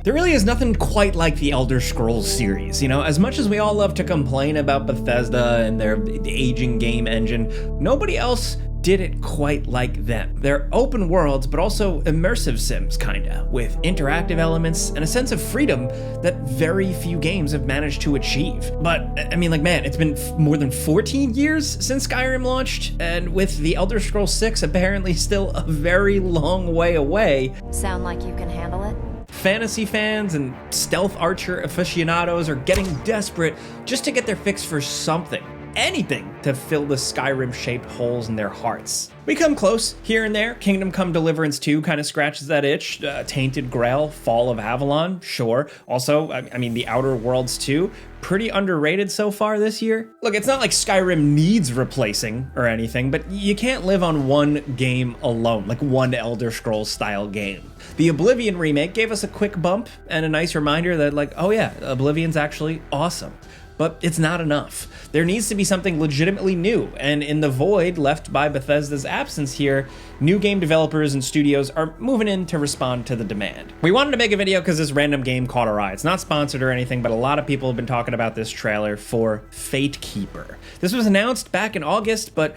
There really is nothing quite like the Elder Scrolls series. You know, as much as we all love to complain about Bethesda and their aging game engine, nobody else did it quite like them. They're open worlds, but also immersive sims, kinda, with interactive elements and a sense of freedom that very few games have managed to achieve. But, I mean, like, man, it's been more than 14 years since Skyrim launched, and with the Elder Scrolls 6 apparently still a very long way away. Sound like you can handle it? Fantasy fans and stealth archer aficionados are getting desperate just to get their fix for something. Anything to fill the Skyrim-shaped holes in their hearts. We come close here and there. Kingdom Come Deliverance 2 kind of scratches that itch. Tainted Grail, Fall of Avalon, sure. Also, I mean, The Outer Worlds 2, pretty underrated so far this year. Look, it's not like Skyrim needs replacing or anything, but you can't live on one game alone, like one Elder Scrolls style game. The Oblivion remake gave us a quick bump and a nice reminder that, like, oh yeah, Oblivion's actually awesome. But it's not enough. There needs to be something legitimately new, and in the void left by Bethesda's absence here, new game developers and studios are moving in to respond to the demand. We wanted to make a video because this random game caught our eye. It's not sponsored or anything, but a lot of people have been talking about this trailer for Fatekeeper. This was announced back in August, but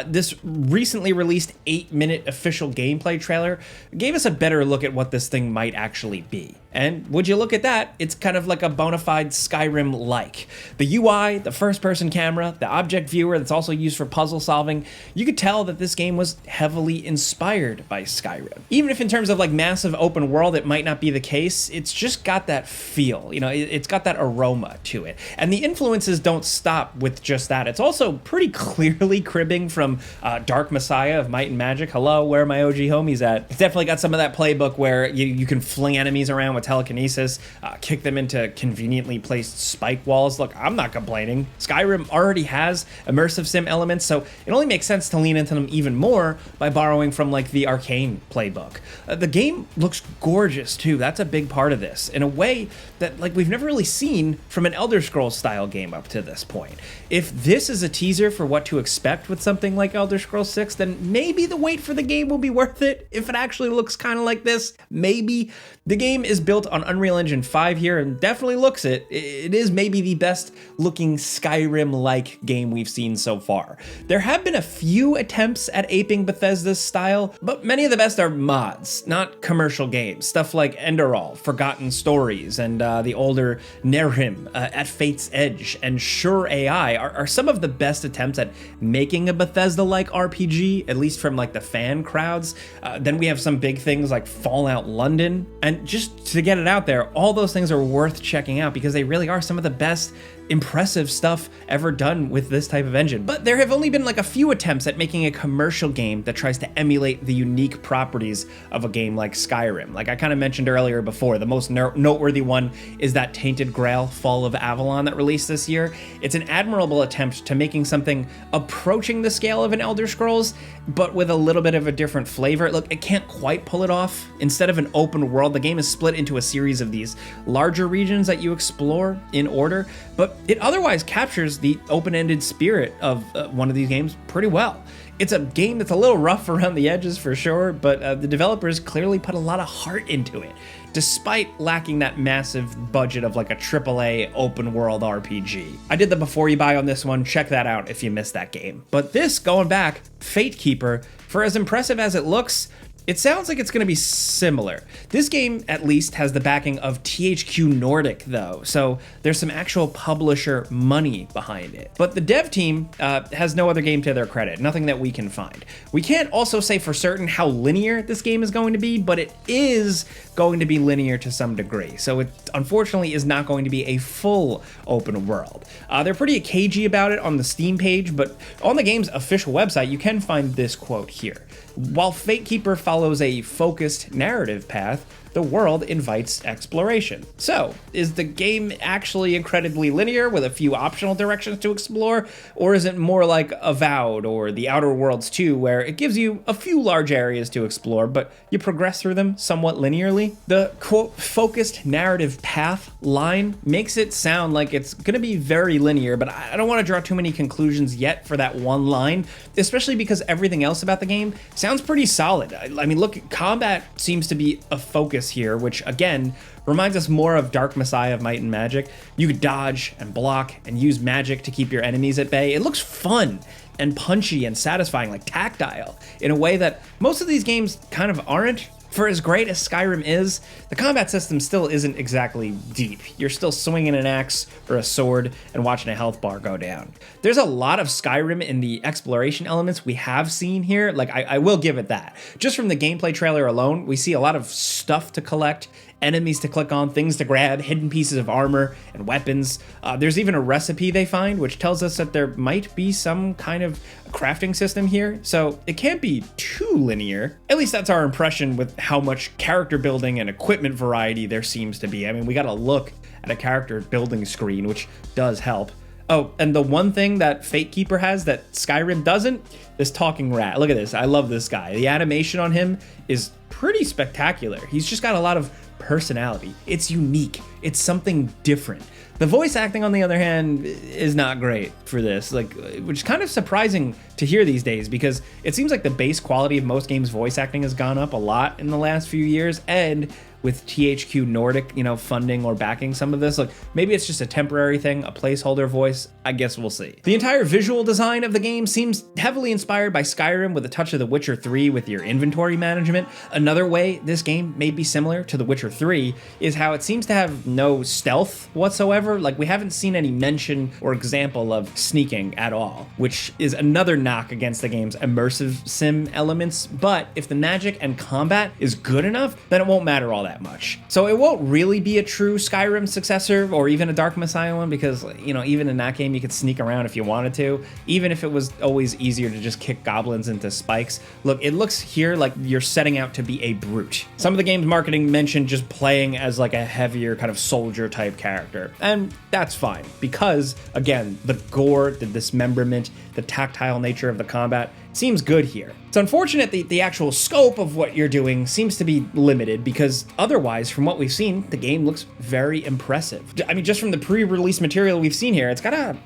this recently released 8-minute official gameplay trailer gave us a better look at what this thing might actually be. And would you look at that, it's kind of like a bona fide Skyrim-like. The UI, the first-person camera, the object viewer that's also used for puzzle solving, you could tell that this game was heavily inspired by Skyrim. Even if in terms of like massive open world, it might not be the case, it's just got that feel, you know, it's got that aroma to it. And the influences don't stop with just that. It's also pretty clearly cribbing from Dark Messiah of Might and Magic. Hello, where are my OG homies at? It's definitely got some of that playbook where you can fling enemies around with telekinesis, kick them into conveniently placed spike walls. Look, I'm not complaining. Skyrim already has immersive sim elements, so it only makes sense to lean into them even more by borrowing from like the Arcane playbook. The game looks gorgeous too. That's a big part of this, in a way that like we've never really seen from an Elder Scrolls style game up to this point. If this is a teaser for what to expect with something like Elder Scrolls 6, then maybe the wait for the game will be worth it. If it actually looks kind of like this, maybe. The game is built on Unreal Engine 5 here and definitely looks it. It is maybe the best looking Skyrim-like game we've seen so far. There have been a few attempts at aping Bethesda's style, but many of the best are mods, not commercial games. Stuff like Enderal, Forgotten Stories, and the older Nerhim, At Fate's Edge, and Sure AI are some of the best attempts at making a Bethesda-like RPG, at least from like the fan crowds. Then we have some big things like Fallout London, and just to get it out there, all those things are worth checking out because they really are some of the best impressive stuff ever done with this type of engine. But there have only been like a few attempts at making a commercial game that tries to emulate the unique properties of a game like Skyrim. Like I kind of mentioned earlier before, the most noteworthy one is that Tainted Grail, Fall of Avalon that released this year. It's an admirable attempt to making something approaching the scale of an Elder Scrolls, but with a little bit of a different flavor. Look, it can't quite pull it off. Instead of an open world, the game is split into a series of these larger regions that you explore in order, but it otherwise captures the open-ended spirit of one of these games pretty well. It's a game that's a little rough around the edges for sure, but the developers clearly put a lot of heart into it, despite lacking that massive budget of like a AAA open world RPG. I did the before you buy on this one, check that out if you missed that game. But this, going back, Fatekeeper, for as impressive as it looks, it sounds like it's going to be similar. This game, at least, has the backing of THQ Nordic, though, so there's some actual publisher money behind it. But the dev team has no other game to their credit, nothing that we can find. We can't also say for certain how linear this game is going to be, but it is going to be linear to some degree, so it unfortunately is not going to be a full open world. They're pretty cagey about it on the Steam page, but on the game's official website, you can find this quote here. While Fatekeeper follows a focused narrative path, the world invites exploration. So, is the game actually incredibly linear with a few optional directions to explore, or is it more like Avowed or The Outer Worlds 2, where it gives you a few large areas to explore, but you progress through them somewhat linearly? The, quote, focused narrative path line makes it sound like it's gonna be very linear, but I don't want to draw too many conclusions yet for that one line, especially because everything else about the game sounds pretty solid. I mean, look, combat seems to be a focus here, which again, reminds us more of Dark Messiah of Might and Magic. You could dodge and block and use magic to keep your enemies at bay. It looks fun and punchy and satisfying, like tactile, in a way that most of these games kind of aren't. For as great as Skyrim is, the combat system still isn't exactly deep. You're still swinging an axe or a sword and watching a health bar go down. There's a lot of Skyrim in the exploration elements we have seen here. Like, I will give it that. Just from the gameplay trailer alone, we see a lot of stuff to collect, enemies to click on, things to grab, hidden pieces of armor and weapons. There's even a recipe they find, which tells us that there might be some kind of crafting system here, so it can't be too linear. At least that's our impression with how much character building and equipment variety there seems to be. I mean, we gotta look at a character building screen, which does help. Oh, and the one thing that Fatekeeper has that Skyrim doesn't, this talking rat. Look at this, I love this guy. The animation on him is pretty spectacular. He's just got a lot of personality. It's unique, it's something different. The voice acting, on the other hand, is not great for this, which is kind of surprising to hear these days, because it seems like the base quality of most games' voice acting has gone up a lot in the last few years, and with THQ Nordic, funding or backing some of this, maybe it's just a temporary thing, a placeholder voice. I guess we'll see. The entire visual design of the game seems heavily inspired by Skyrim, with a touch of The Witcher 3 with your inventory management. Another way this game may be similar to The Witcher 3 is how it seems to have no stealth whatsoever. We haven't seen any mention or example of sneaking at all, which is another knock against the game's immersive sim elements. But if the magic and combat is good enough, then it won't matter all that much. So it won't really be a true Skyrim successor or even a Dark Messiah one, because even in that game you could sneak around if you wanted to, even if it was always easier to just kick goblins into spikes. Look, it looks here like you're setting out to be a brute. Some of the game's marketing mentioned just playing as a heavier kind of soldier type character, and that's fine, because again, the gore, the dismemberment, the tactile nature of the combat seems good here. It's unfortunate that the actual scope of what you're doing seems to be limited, because otherwise, from what we've seen, the game looks very impressive. I mean, just from the pre-release material we've seen here, it's got a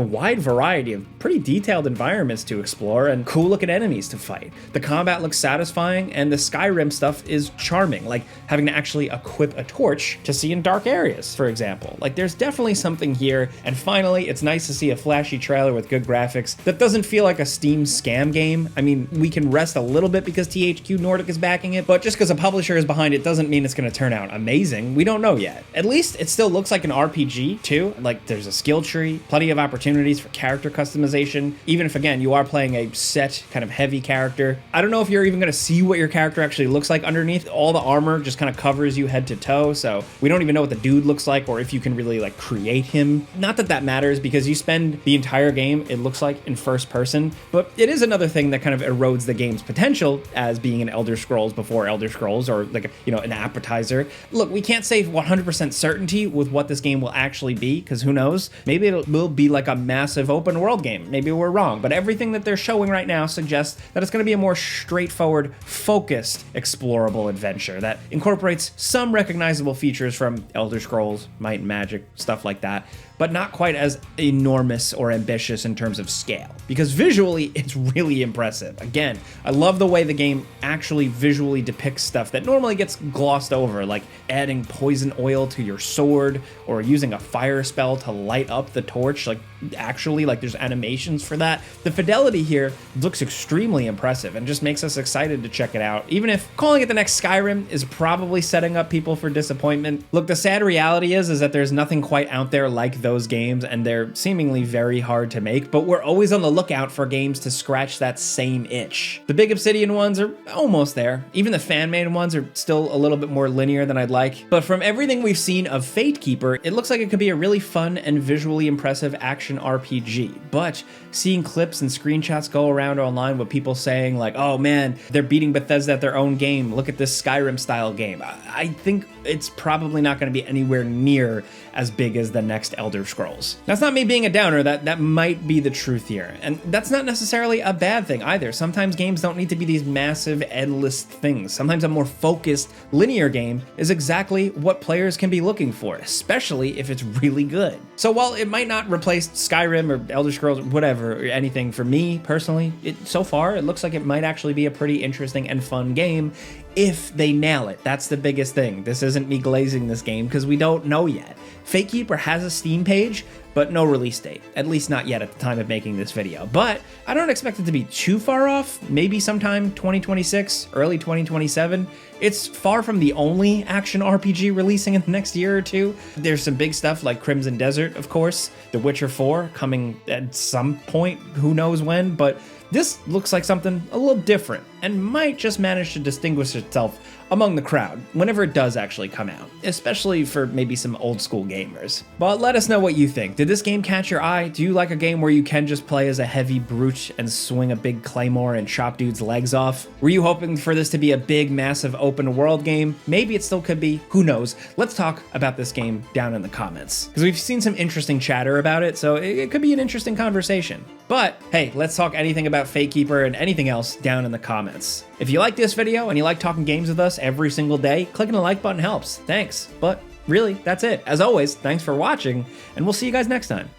wide variety of pretty detailed environments to explore and cool looking enemies to fight. The combat looks satisfying, and the Skyrim stuff is charming, like having to actually equip a torch to see in dark areas, for example. There's definitely something here, and finally, it's nice to see a flashy trailer with good graphics that doesn't feel like a Steam scam game. I mean, we can rest a little bit because THQ Nordic is backing it, but just because a publisher is behind it doesn't mean it's going to turn out amazing. We don't know yet. At least it still looks like an RPG too. There's a skill tree, plenty of opportunities for character customization, even if again you are playing a set kind of heavy character. I don't know if you're even going to see what your character actually looks like underneath. All the armor just kind of covers you head to toe, so we don't even know what the dude looks like or if you can really create him. Not that that matters, because you spend the entire game, it looks like, in first person, but it is another thing that kind of erodes the game's potential as being an Elder Scrolls before Elder Scrolls, or an appetizer. Look, we can't say 100% certainty with what this game will actually be, because who knows? Maybe it will be a massive open world game. Maybe we're wrong, but everything that they're showing right now suggests that it's going to be a more straightforward, focused, explorable adventure that incorporates some recognizable features from Elder Scrolls, Might and Magic, stuff like that, but not quite as enormous or ambitious in terms of scale, because visually it's really impressive. Again, I love the way the game actually visually depicts stuff that normally gets glossed over, like adding poison oil to your sword or using a fire spell to light up the torch. Actually, there's animations for that. The fidelity here looks extremely impressive and just makes us excited to check it out, even if calling it the next Skyrim is probably setting up people for disappointment. Look, the sad reality is that there's nothing quite out there like those games, and they're seemingly very hard to make, but we're always on the lookout for games to scratch that same itch. The big Obsidian ones are almost there. Even the fan-made ones are still a little bit more linear than I'd like, but from everything we've seen of Fatekeeper, it looks like it could be a really fun and visually impressive action RPG. But seeing clips and screenshots go around online with people saying oh man, they're beating Bethesda at their own game, look at this Skyrim style game, I think it's probably not going to be anywhere near as big as the next Elder Scrolls. That's not me being a downer, that might be the truth here. And that's not necessarily a bad thing either. Sometimes games don't need to be these massive, endless things. Sometimes a more focused, linear game is exactly what players can be looking for, especially if it's really good. So while it might not replace Skyrim or Elder Scrolls, whatever, or anything for me personally, so far it looks like it might actually be a pretty interesting and fun game if they nail it. That's the biggest thing. This isn't me glazing this game because we don't know yet. Fate Keeper has a Steam page, but no release date, at least not yet at the time of making this video. But I don't expect it to be too far off, maybe sometime 2026, early 2027. It's far from the only action RPG releasing in the next year or two. There's some big stuff like Crimson Desert, of course, The Witcher 4 coming at some point, who knows when, but this looks like something a little different and might just manage to distinguish itself among the crowd whenever it does actually come out, especially for maybe some old school gamers. But let us know what you think. Did this game catch your eye? Do you like a game where you can just play as a heavy brute and swing a big claymore and chop dudes' legs off? Were you hoping for this to be a big, massive open world game? Maybe it still could be, who knows? Let's talk about this game down in the comments, because we've seen some interesting chatter about it, so it could be an interesting conversation. But hey, let's talk anything about Fate Keeper and anything else down in the comments. If you like this video and you like talking games with us every single day, clicking the like button helps. Thanks. But really, that's it. As always, thanks for watching, and we'll see you guys next time.